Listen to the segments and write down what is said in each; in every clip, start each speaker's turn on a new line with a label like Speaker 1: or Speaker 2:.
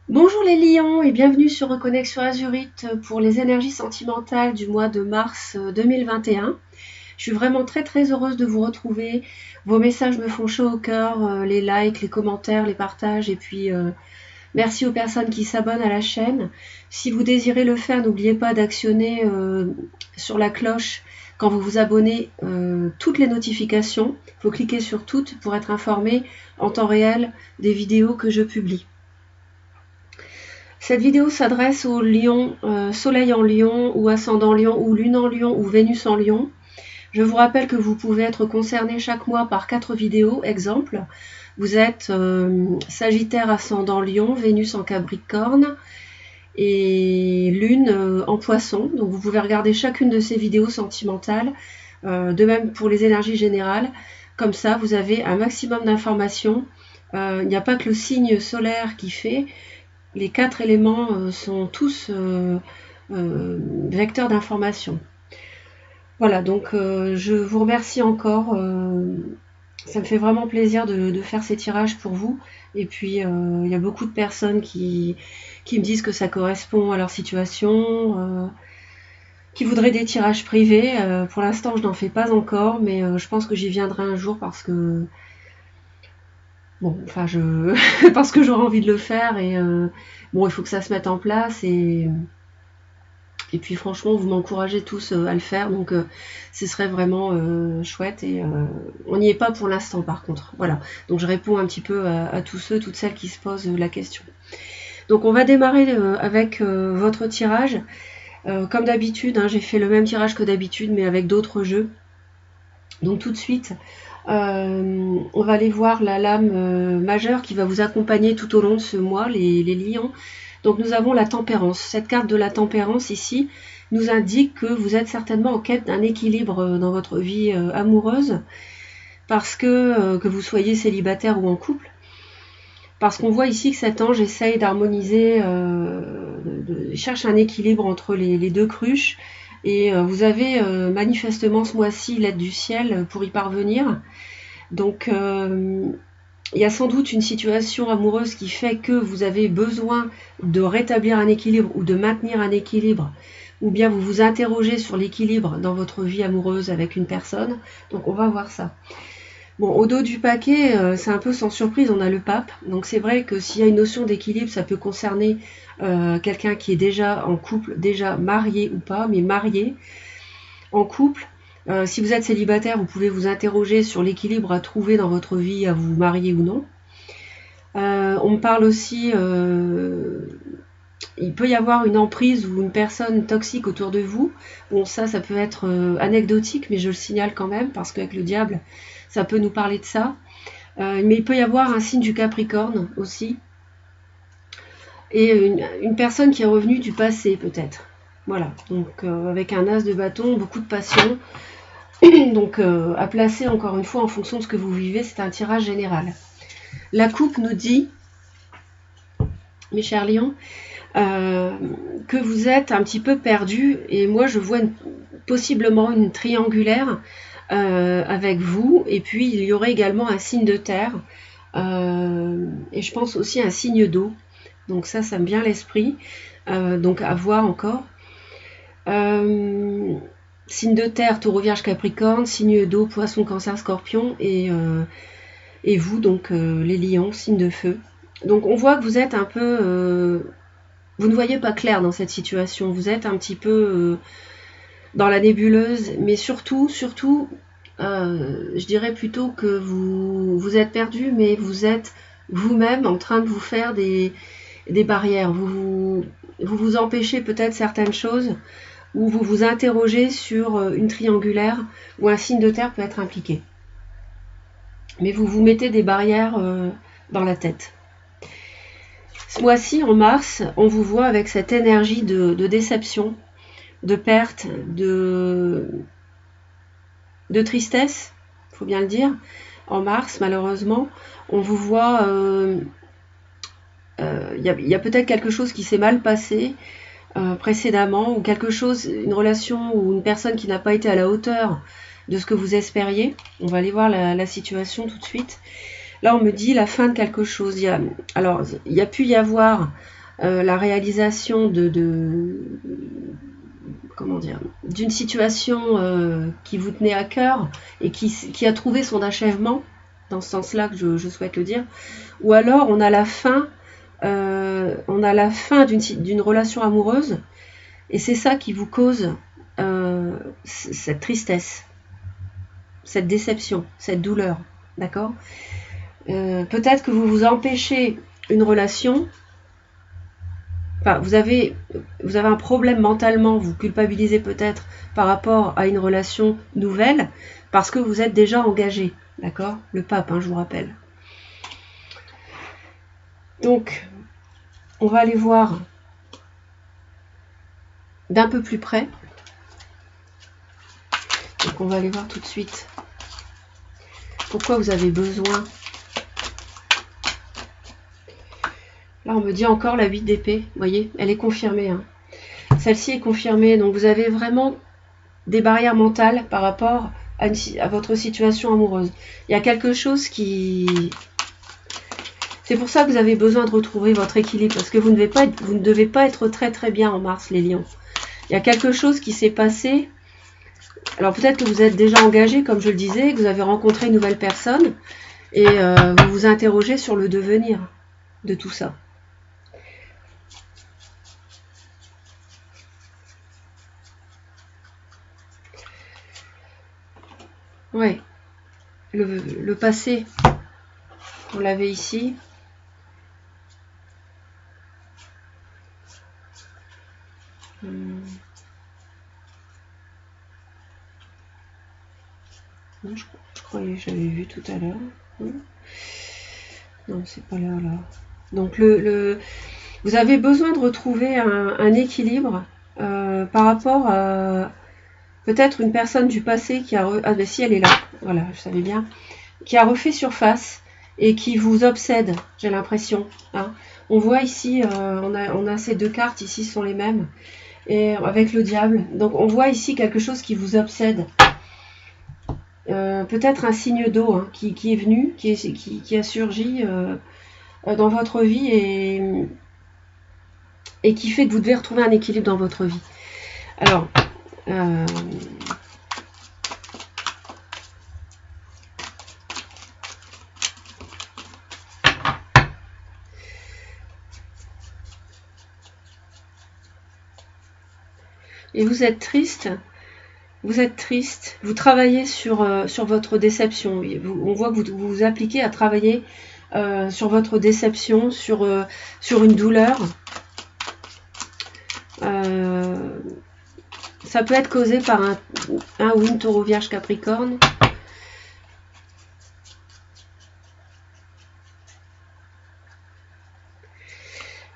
Speaker 1: Bonjour les lions et bienvenue sur Reconnexion Azurite pour les énergies sentimentales du mois de mars 2021. Je suis vraiment très heureuse de vous retrouver. Vos messages me font chaud au cœur, les likes, les commentaires, les partages et puis merci aux personnes qui s'abonnent à la chaîne. Si vous désirez le faire, n'oubliez pas d'actionner sur la cloche quand vous vous abonnez toutes les notifications. Il faut cliquer sur toutes pour être informé en temps réel des vidéos que je publie. Cette vidéo s'adresse aux lions, soleil en lion ou ascendant lion ou lune en lion ou Vénus en lion. Je vous rappelle que vous pouvez être concerné chaque mois par 4 vidéos. Exemple, vous êtes Sagittaire ascendant lion, Vénus en Capricorne et lune en poisson. Donc vous pouvez regarder chacune de ces vidéos sentimentales. De même pour les énergies générales. Comme ça, vous avez un maximum d'informations. Il n'y a pas que le signe solaire qui fait. Les 4 éléments sont tous vecteurs d'information. Voilà, donc je vous remercie encore. Ça me fait vraiment plaisir de faire ces tirages pour vous. Et puis, il y a beaucoup de personnes qui me disent que ça correspond à leur situation, qui voudraient des tirages privés. Pour l'instant, je n'en fais pas encore, mais je pense que j'y viendrai un jour parce que bon, enfin, parce que j'aurais envie de le faire et bon, il faut que ça se mette en place et puis franchement, vous m'encouragez tous à le faire, donc ce serait vraiment chouette et on n'y est pas pour l'instant par contre. Voilà, donc je réponds un petit peu à tous ceux, toutes celles qui se posent la question. Donc on va démarrer avec votre tirage. Comme d'habitude, hein, j'ai fait le même tirage que d'habitude, mais avec d'autres jeux. Donc tout de suite, on va aller voir la lame majeure qui va vous accompagner tout au long de ce mois, les lions. Donc nous avons la tempérance. Cette carte de la tempérance ici nous indique que vous êtes certainement en quête d'un équilibre dans votre vie amoureuse, parce que vous soyez célibataire ou en couple. Parce qu'on voit ici que cet ange essaye d'harmoniser, cherche un équilibre entre les deux cruches. Et vous avez manifestement ce mois-ci l'aide du ciel pour y parvenir. Donc il y a sans doute une situation amoureuse qui fait que vous avez besoin de rétablir un équilibre ou de maintenir un équilibre, ou bien vous vous interrogez sur l'équilibre dans votre vie amoureuse avec une personne. Donc on va voir ça. Bon, au dos du paquet, c'est un peu sans surprise, on a le pape. Donc c'est vrai que s'il y a une notion d'équilibre, ça peut concerner quelqu'un qui est déjà en couple, déjà marié ou pas, mais marié, en couple. Si vous êtes célibataire, vous pouvez vous interroger sur l'équilibre à trouver dans votre vie, à vous marier ou non. On me parle aussi, il peut y avoir une emprise ou une personne toxique autour de vous. Bon, ça peut être anecdotique, mais je le signale quand même, parce qu'avec le diable, ça peut nous parler de ça. Mais il peut y avoir un signe du Capricorne aussi. Et une personne qui est revenue du passé, peut-être. Voilà, donc avec un as de bâton, beaucoup de passion. Donc à placer encore une fois en fonction de ce que vous vivez, c'est un tirage général. La coupe nous dit, mes chers lions, que vous êtes un petit peu perdu, et moi je vois possiblement une triangulaire avec vous, et puis il y aurait également un signe de terre, et je pense aussi un signe d'eau. Donc ça me vient à l'esprit, donc à voir encore. Signe de terre, taureau, vierge, capricorne, signe d'eau, poisson, cancer, scorpion, et vous, donc les lions, signe de feu. Donc on voit que vous êtes un peu... vous ne voyez pas clair dans cette situation, vous êtes un petit peu dans la nébuleuse, mais surtout, je dirais plutôt que vous êtes perdu, mais vous êtes vous-même en train de vous faire des barrières. Vous vous empêchez peut-être certaines choses, ou vous vous interrogez sur une triangulaire où un signe de terre peut être impliqué. Mais vous vous mettez des barrières dans la tête. Ce mois-ci, en mars, on vous voit avec cette énergie de déception, de perte, de tristesse, il faut bien le dire. En mars, malheureusement, on vous voit... y a peut-être quelque chose qui s'est mal passé précédemment, ou quelque chose, une relation ou une personne qui n'a pas été à la hauteur de ce que vous espériez. On va aller voir la situation tout de suite. Là, on me dit la fin de quelque chose. Alors, il y a pu y avoir la réalisation comment dire, d'une situation qui vous tenait à cœur et qui a trouvé son achèvement, dans ce sens-là que je souhaite le dire. Ou alors, on a la fin d'une relation amoureuse, et c'est ça qui vous cause cette tristesse, cette déception, cette douleur, d'accord? Peut-être que vous vous empêchez une relation, enfin, vous avez un problème mentalement, vous culpabilisez peut-être par rapport à une relation nouvelle, parce que vous êtes déjà engagé, d'accord? Le pape, hein, je vous rappelle. Donc, on va aller voir d'un peu plus près. Donc, on va aller voir tout de suite pourquoi vous avez besoin. Là, on me dit encore la 8 d'épée. Vous voyez, elle est confirmée. Hein. Celle-ci est confirmée. Donc, vous avez vraiment des barrières mentales par rapport à votre situation amoureuse. Il y a quelque chose qui... C'est pour ça que vous avez besoin de retrouver votre équilibre. Parce que vous ne devez pas être très très bien en mars, les lions. Il y a quelque chose qui s'est passé. Alors, peut-être que vous êtes déjà engagé, comme je le disais, que vous avez rencontré une nouvelle personne. Et vous vous interrogez sur le devenir de tout ça. Ouais, le passé, on l'avait ici. Non, je croyais que j'avais vu tout à l'heure. Non, c'est pas là. Donc vous avez besoin de retrouver un équilibre par rapport à peut-être une personne du passé qui a... Ah ben si, elle est là, voilà, je savais bien. Qui a refait surface et qui vous obsède, j'ai l'impression. Hein. On voit ici, on a ces deux cartes, ici sont les mêmes, et avec le diable. Donc on voit ici quelque chose qui vous obsède. Peut-être un signe d'eau hein, qui est venu, qui a surgi dans votre vie et qui fait que vous devez retrouver un équilibre dans votre vie. Alors, et vous êtes triste. Vous êtes triste, vous travaillez sur votre déception. On voit que vous vous appliquez à travailler sur votre déception, sur une douleur. Ça peut être causé par un ou une taureau vierge capricorne.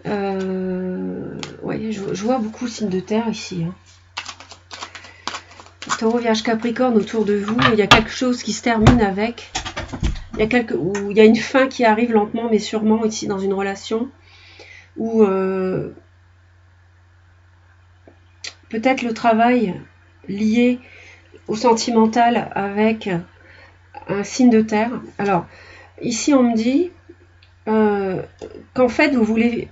Speaker 1: Ouais, je vois beaucoup de signes de terre ici. Hein. Taureau, Vierge, Capricorne autour de vous, il y a quelque chose qui se termine avec. Il y a une fin qui arrive lentement mais sûrement ici dans une relation où peut-être le travail lié au sentimental avec un signe de terre. Alors, ici on me dit qu'en fait vous voulez...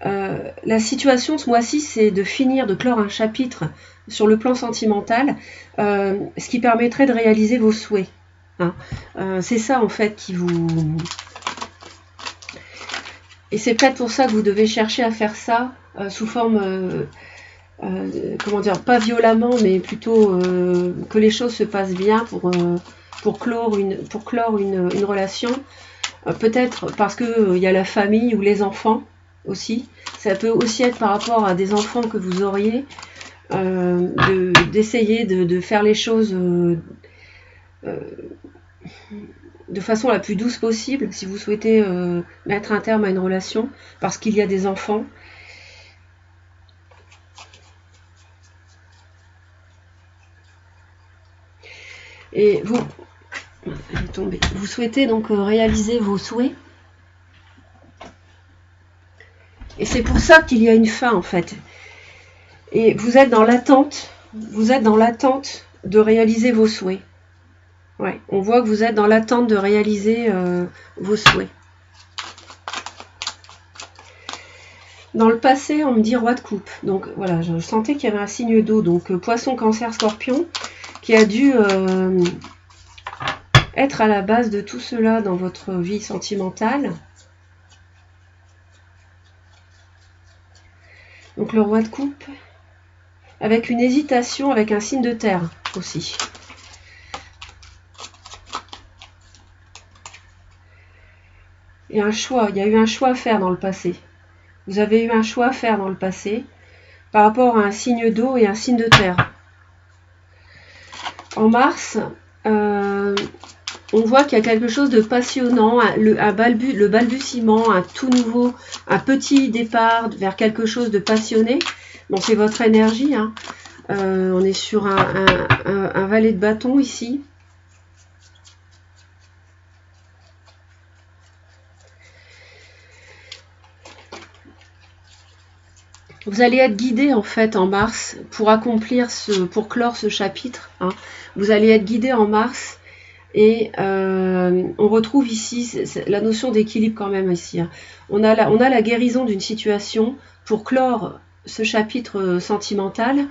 Speaker 1: la situation ce mois-ci, c'est de finir, de clore un chapitre sur le plan sentimental, ce qui permettrait de réaliser vos souhaits. Hein. C'est ça en fait qui vous... Et c'est peut-être pour ça que vous devez chercher à faire ça sous forme, comment dire, pas violemment, mais plutôt que les choses se passent bien pour clore une relation. Peut-être parce qu'il y a la famille ou les enfants aussi. Ça peut aussi être par rapport à des enfants que vous auriez, d'essayer de faire les choses de façon la plus douce possible si vous souhaitez mettre un terme à une relation parce qu'il y a des enfants. Et vous, elle est tombée. Vous souhaitez donc réaliser vos souhaits. Et c'est pour ça qu'il y a une fin en fait. Et vous êtes dans l'attente de réaliser vos souhaits. Ouais, on voit que vous êtes dans l'attente de réaliser vos souhaits. Dans le passé, on me dit roi de coupe. Donc voilà, je sentais qu'il y avait un signe d'eau. Donc poisson, cancer, scorpion, qui a dû être à la base de tout cela dans votre vie sentimentale. Donc le roi de coupe, avec une hésitation, avec un signe de terre aussi. Et un choix, il y a eu un choix à faire dans le passé. Vous avez eu un choix à faire dans le passé par rapport à un signe d'eau et un signe de terre. En mars, on voit qu'il y a quelque chose de passionnant, le balbutiement, un tout nouveau, un petit départ vers quelque chose de passionné. Bon, c'est votre énergie, hein. On est sur un valet de bâton ici. Vous allez être guidé en fait en mars pour accomplir pour clore ce chapitre, hein. Vous allez être guidé en mars et on retrouve ici la notion d'équilibre quand même ici, hein. On a la guérison d'une situation pour clore ce chapitre sentimental.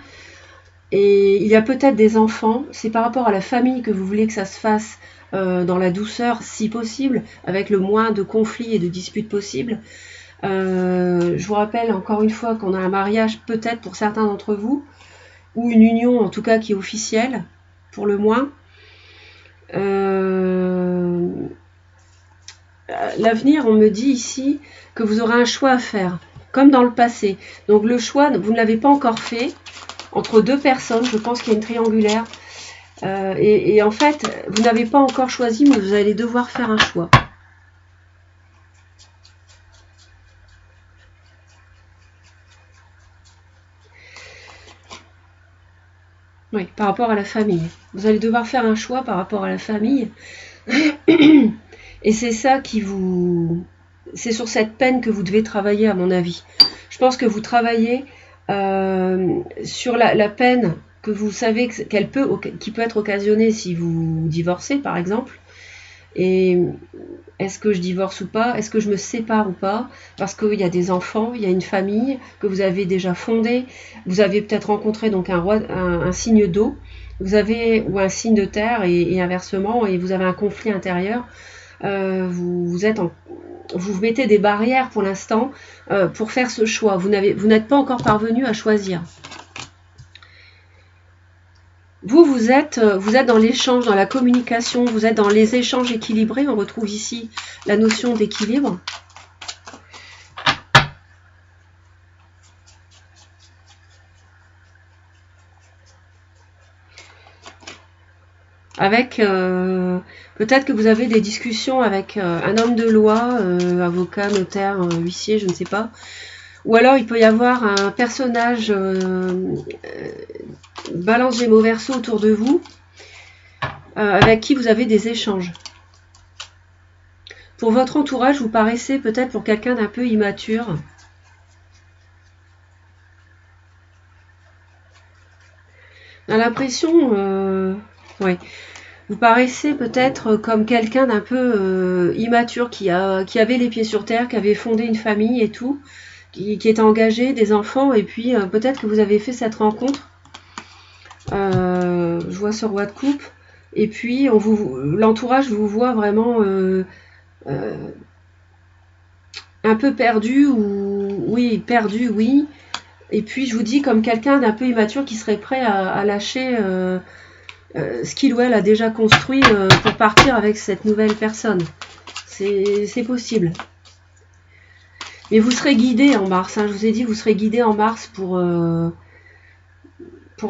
Speaker 1: Et il y a peut-être des enfants, c'est par rapport à la famille que vous voulez que ça se fasse dans la douceur si possible, avec le moins de conflits et de disputes possibles. Je vous rappelle encore une fois qu'on a un mariage peut-être pour certains d'entre vous, ou une union en tout cas qui est officielle, pour le moins. L'avenir, on me dit ici que vous aurez un choix à faire, comme dans le passé. Donc le choix, vous ne l'avez pas encore fait, entre deux personnes, je pense qu'il y a une triangulaire. Et en fait, vous n'avez pas encore choisi, mais vous allez devoir faire un choix. Oui, par rapport à la famille. Vous allez devoir faire un choix par rapport à la famille. Et c'est ça qui vous... C'est sur cette peine que vous devez travailler, à mon avis. Je pense que vous travaillez sur la peine que vous savez qui peut être occasionnée si vous divorcez, par exemple. Et est-ce que je divorce ou pas? Est-ce que je me sépare ou pas? Parce qu'il y a des enfants, il y a une famille que vous avez déjà fondée. Vous avez peut-être rencontré donc un signe d'eau, ou un signe de terre et inversement, et vous avez un conflit intérieur. Vous mettez des barrières pour l'instant pour faire ce choix. Vous n'êtes pas encore parvenu à choisir. Vous êtes dans l'échange, dans la communication, vous êtes dans les échanges équilibrés. On retrouve ici la notion d'équilibre. Avec peut-être que vous avez des discussions avec un homme de loi, avocat, notaire, huissier, je ne sais pas. Ou alors il peut y avoir un personnage balance Gémeaux Verseau autour de vous, avec qui vous avez des échanges. Pour votre entourage, vous paraissez peut-être pour quelqu'un d'un peu immature. On a l'impression, ouais, vous paraissez peut-être comme quelqu'un d'un peu immature, qui avait les pieds sur terre, qui avait fondé une famille et tout, qui est engagé, des enfants, et puis peut-être que vous avez fait cette rencontre. Je vois ce roi de coupe, et puis l'entourage vous voit vraiment un peu perdu, perdu, oui. Et puis je vous dis comme quelqu'un d'un peu immature qui serait prêt à lâcher ce qu'il ou elle a déjà construit pour partir avec cette nouvelle personne. C'est possible. Mais vous serez guidé en mars, hein, je vous ai dit, vous serez guidé en mars pour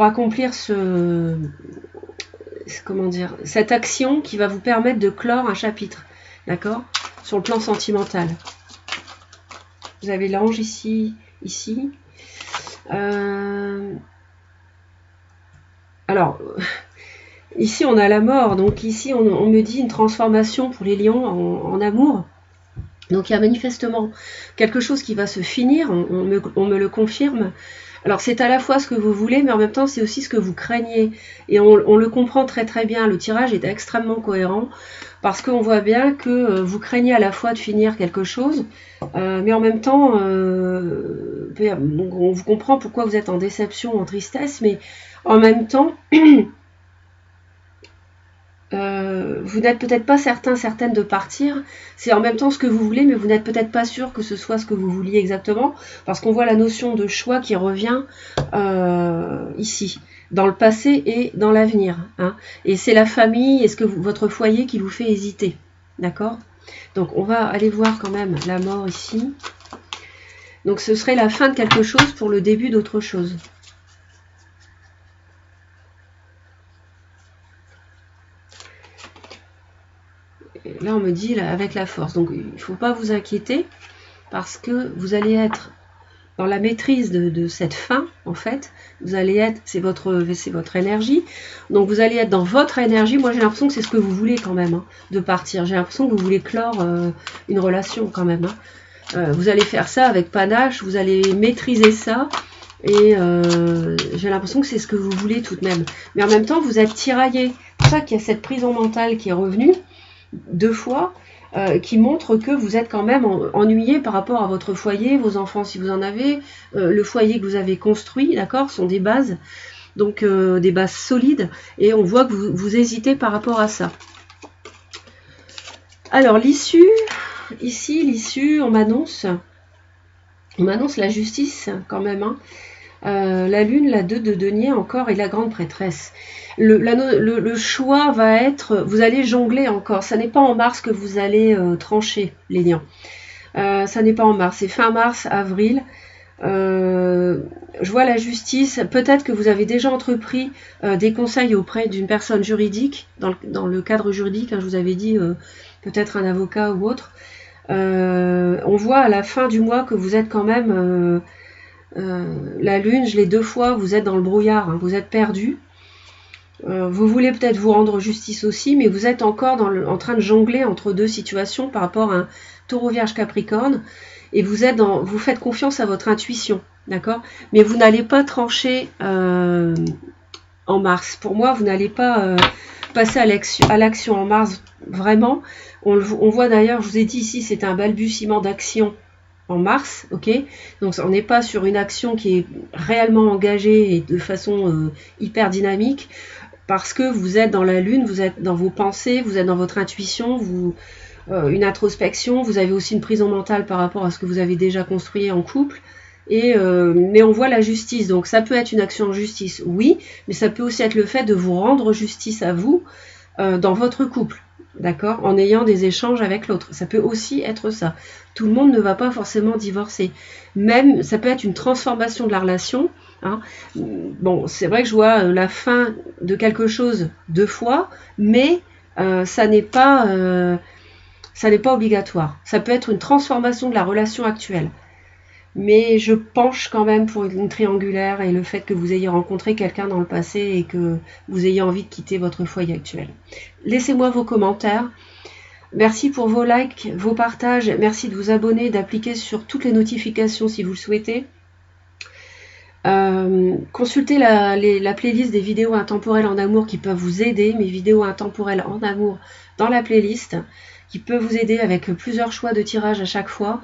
Speaker 1: accomplir cette action qui va vous permettre de clore un chapitre, d'accord, sur le plan sentimental. Vous avez l'ange ici. Alors, ici on a la mort, donc ici on me dit une transformation pour les lions en amour. Donc il y a manifestement quelque chose qui va se finir, on me le confirme. Alors c'est à la fois ce que vous voulez, mais en même temps c'est aussi ce que vous craignez. Et on le comprend très très bien, le tirage est extrêmement cohérent, parce qu'on voit bien que vous craignez à la fois de finir quelque chose, mais en même temps, on vous comprend pourquoi vous êtes en déception, en tristesse, mais en même temps... vous n'êtes peut-être pas certaine de partir, c'est en même temps ce que vous voulez, mais vous n'êtes peut-être pas sûr que ce soit ce que vous vouliez exactement, parce qu'on voit la notion de choix qui revient ici, dans le passé et dans l'avenir. Hein. Et c'est la famille et votre foyer qui vous fait hésiter. D'accord? Donc on va aller voir quand même la mort ici. Donc ce serait la fin de quelque chose pour le début d'autre chose. Là on me dit là, avec la force, donc il ne faut pas vous inquiéter parce que vous allez être dans la maîtrise de cette fin en fait, vous allez être, c'est votre énergie, donc vous allez être dans votre énergie. Moi j'ai l'impression que c'est ce que vous voulez quand même, hein, de partir, j'ai l'impression que vous voulez clore une relation quand même, hein. Vous allez faire ça avec panache, vous allez maîtriser ça et j'ai l'impression que c'est ce que vous voulez tout de même, mais en même temps vous êtes tiraillé, c'est pour ça qu'il y a cette prison mentale qui est revenue 2 fois, qui montre que vous êtes quand même ennuyé par rapport à votre foyer, vos enfants si vous en avez, le foyer que vous avez construit, d'accord, sont des bases, donc des bases solides, et on voit que vous hésitez par rapport à ça. Alors l'issue, ici l'issue, on m'annonce la justice quand même, hein. La lune, la 2 de denier encore et la grande prêtresse. Le choix va être, vous allez jongler encore, ça n'est pas en mars que vous allez trancher les liens, ça n'est pas en mars, c'est fin mars, avril. Je vois la justice, peut-être que vous avez déjà entrepris des conseils auprès d'une personne juridique, dans le cadre juridique, hein, je vous avais dit peut-être un avocat ou autre. On voit à la fin du mois que vous êtes quand même... la lune, je l'ai 2 fois, vous êtes dans le brouillard, hein, vous êtes perdu. Vous voulez peut-être vous rendre justice aussi, mais vous êtes encore en train de jongler entre 2 situations par rapport à un taureau vierge capricorne, et vous faites confiance à votre intuition, d'accord? Mais vous n'allez pas trancher en mars. Pour moi, vous n'allez pas passer à l'action en mars, vraiment. On voit d'ailleurs, je vous ai dit ici, c'est un balbutiement d'action en mars, ok, donc on n'est pas sur une action qui est réellement engagée et de façon hyper dynamique, parce que vous êtes dans la lune, vous êtes dans vos pensées, vous êtes dans votre intuition, une introspection, vous avez aussi une prison mentale par rapport à ce que vous avez déjà construit en couple, mais on voit la justice, donc ça peut être une action en justice, oui, mais ça peut aussi être le fait de vous rendre justice à vous dans votre couple. D'accord, en ayant des échanges avec l'autre. Ça peut aussi être ça. Tout le monde ne va pas forcément divorcer. Même, ça peut être une transformation de la relation. Hein. Bon, c'est vrai que je vois la fin de quelque chose 2 fois, mais ça n'est pas obligatoire. Ça peut être une transformation de la relation actuelle. Mais je penche quand même pour une triangulaire et le fait que vous ayez rencontré quelqu'un dans le passé et que vous ayez envie de quitter votre foyer actuel. Laissez-moi vos commentaires. Merci pour vos likes, vos partages. Merci de vous abonner, d'appliquer sur toutes les notifications si vous le souhaitez. Consultez la playlist des vidéos intemporelles en amour qui peuvent vous aider. Mes vidéos intemporelles en amour dans la playlist qui peuvent vous aider avec plusieurs choix de tirage à chaque fois.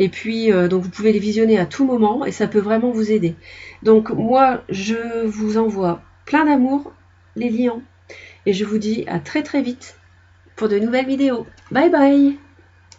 Speaker 1: Et puis, donc vous pouvez les visionner à tout moment et ça peut vraiment vous aider. Donc moi, je vous envoie plein d'amour, les lions. Et je vous dis à très très vite pour de nouvelles vidéos. Bye bye!